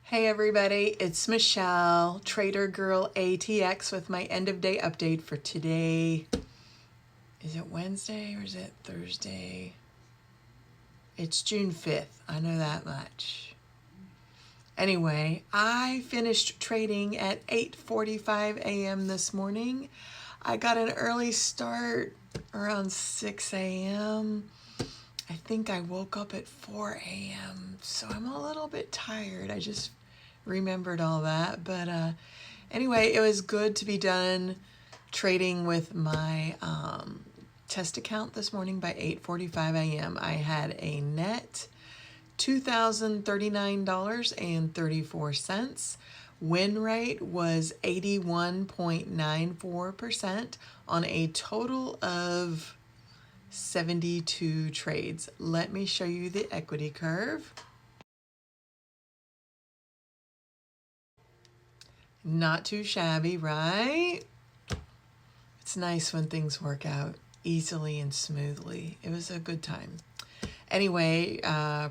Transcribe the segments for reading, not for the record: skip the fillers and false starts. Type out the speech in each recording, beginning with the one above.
Hey everybody, it's Michelle, Trader Girl ATX with my end of day update for today. Is it Wednesday or is it Thursday? It's June 5th, I know that much. Anyway, I finished trading at 8:45 a.m. this morning. I got an early start around 6 a.m. I think I woke up at 4 a.m. so I'm a little bit tired. I just remembered all that, but anyway, it was good to be done trading with my test account this morning by 8:45 a.m. I had a net $2,039.34. Win rate was 81.94% on a total of 72 trades. Let me show you the equity curve. Not too shabby, right? It's nice when things work out easily and smoothly. It was a good time. Anyway,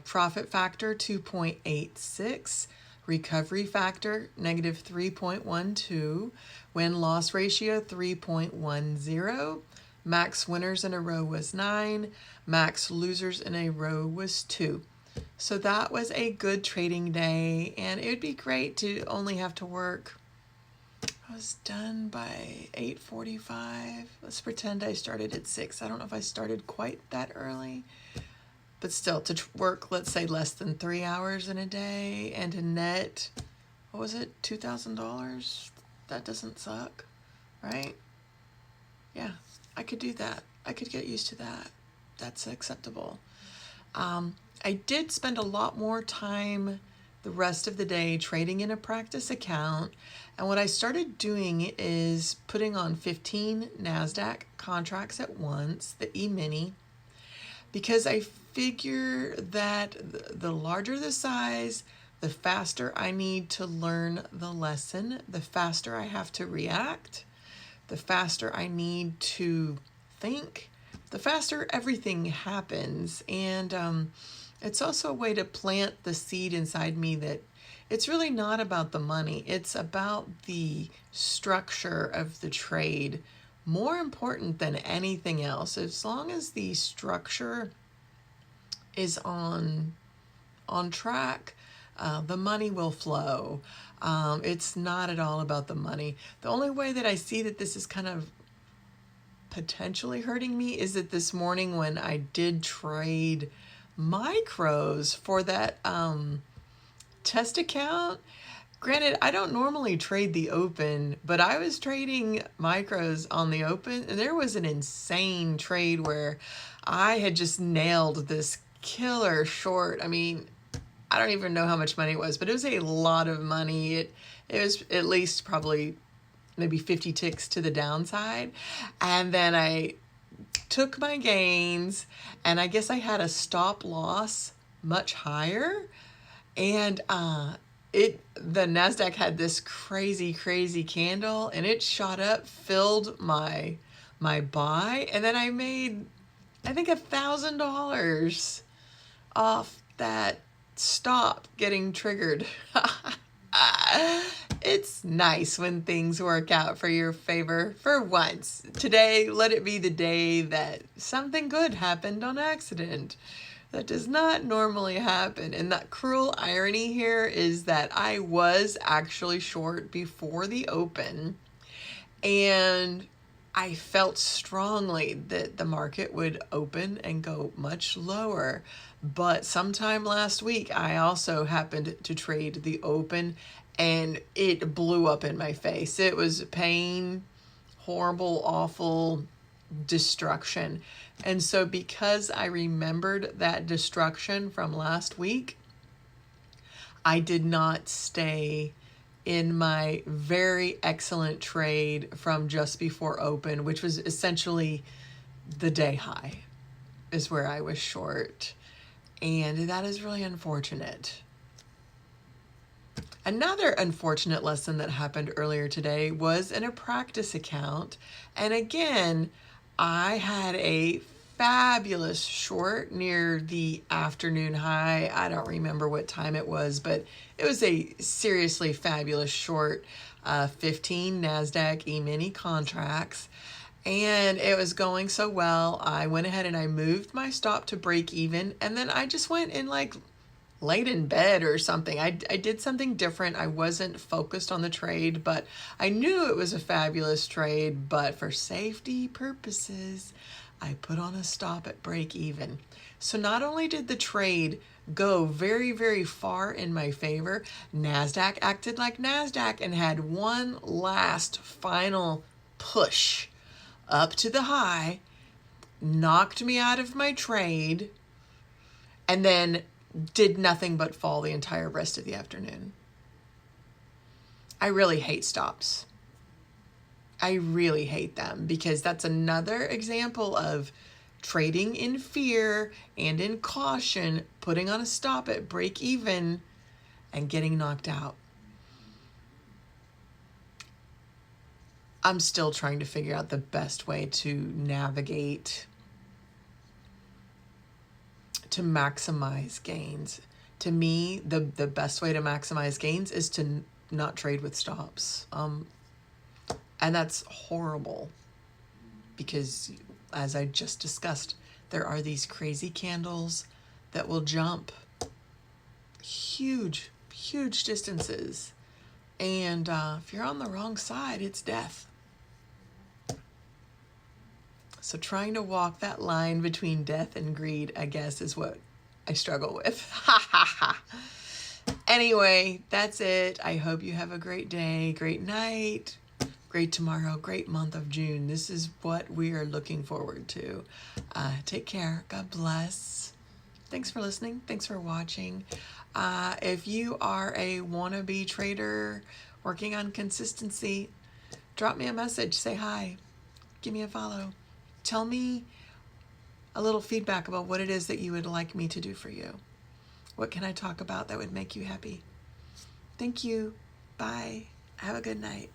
profit factor 2.86, recovery factor negative 3.12, win-loss ratio 3.10, max winners in a row was 9, max losers in a row was 2. So that was a good trading day, and it would be great to only have to work. I was done by 8:45. Let's pretend I started at 6. I don't know if I started quite that early, but still, to work, let's say, less than 3 hours in a day and to net, what was it, $2,000? That doesn't suck, right? Yeah, I could do that. I could get used to that. That's acceptable. I did spend a lot more time the rest of the day trading in a practice account, and what I started doing is putting on 15 NASDAQ contracts at once, the E-mini, because I figure that the larger the size, the faster I need to learn the lesson, the faster I have to react, the faster I need to think, the faster everything happens. And it's also a way to plant the seed inside me that it's really not about the money. It's about the structure of the trade, more important than anything else. As long as the structure is on track, the money will flow. It's not at all about the money. The only way that I see that this is kind of potentially hurting me is that this morning when I did trade micros for that test account, granted, I don't normally trade the open, but I was trading micros on the open, and there was an insane trade where I had just nailed this killer short. I mean, I don't even know how much money it was, but it was a lot of money. It was at least probably maybe 50 ticks to the downside. And then I took my gains, and I guess I had a stop loss much higher. And the NASDAQ had this crazy candle, and it shot up, filled my buy, and then I made, I think, $1,000 off that stop getting triggered. It's nice when things work out for your favor for once. Today, let it be the day that something good happened on accident. That does not normally happen. And that cruel irony here is that I was actually short before the open, and I felt strongly that the market would open and go much lower. But sometime last week, I also happened to trade the open, and it blew up in my face. It was pain, horrible, awful destruction. And so because I remembered that destruction from last week, I did not stay in my very excellent trade from just before open, which was essentially the day high, is where I was short. And that is really unfortunate. Another unfortunate lesson that happened earlier today was in a practice account. And again, I had a fabulous short near the afternoon high. I don't remember what time it was, but it was a seriously fabulous short, 15 NASDAQ E-mini contracts. And it was going so well, I went ahead and I moved my stop to break even, and then I just went and like laid in bed or something. I did something different. I wasn't focused on the trade, but I knew it was a fabulous trade, but for safety purposes, I put on a stop at break even. So not only did the trade go very, very far in my favor, NASDAQ acted like NASDAQ and had one last final push up to the high, knocked me out of my trade, and then did nothing but fall the entire rest of the afternoon. I really hate stops. I really hate them because that's another example of trading in fear and in caution, putting on a stop at break even and getting knocked out. I'm still trying to figure out the best way to navigate to maximize gains. To me, the best way to maximize gains is to not trade with stops. And that's horrible because, as I just discussed, there are these crazy candles that will jump huge, huge distances. And if you're on the wrong side, it's death. So trying to walk that line between death and greed, I guess, is what I struggle with. Anyway, that's it. I hope you have a great day, great night, great tomorrow, great month of June. This is what we are looking forward to. Take care. God bless. Thanks for listening. Thanks for watching. If you are a wannabe trader working on consistency, drop me a message. Say hi. Give me a follow. Tell me a little feedback about what it is that you would like me to do for you. What can I talk about that would make you happy? Thank you. Bye. Have a good night.